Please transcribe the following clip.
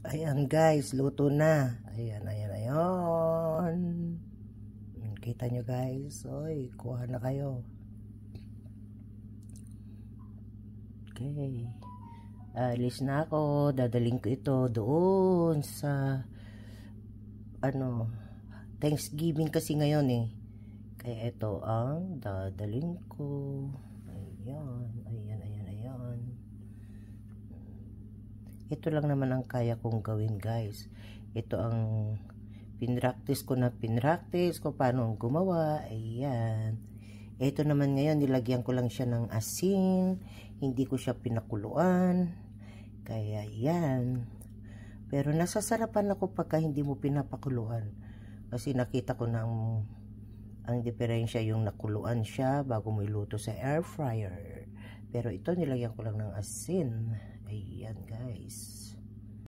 Ayan guys, luto na. Ayan, ayan, ayan. Kita nyo guys. Oy, kuha na kayo. Okay. Alis na ako. Dadaling ko ito doon sa Thanksgiving kasi ngayon eh. Kaya ito ang dadaling ko. Ayan, ayan, ayan, ayan. Ito lang naman ang kaya kong gawin guys. Ito ang pinractice ko paano gumawa. Ayan. Ito naman ngayon nilagyan ko lang siya ng asin. Hindi ko siya pinakuluan. Kaya yan. Pero nasasarapan ako pagka hindi mo pinapakuluan. Kasi nakita ko na ang diferensya yung nakuluan siya bago mo iluto sa air fryer. Pero ito nilagyan ko lang ng asin. Ayan guys.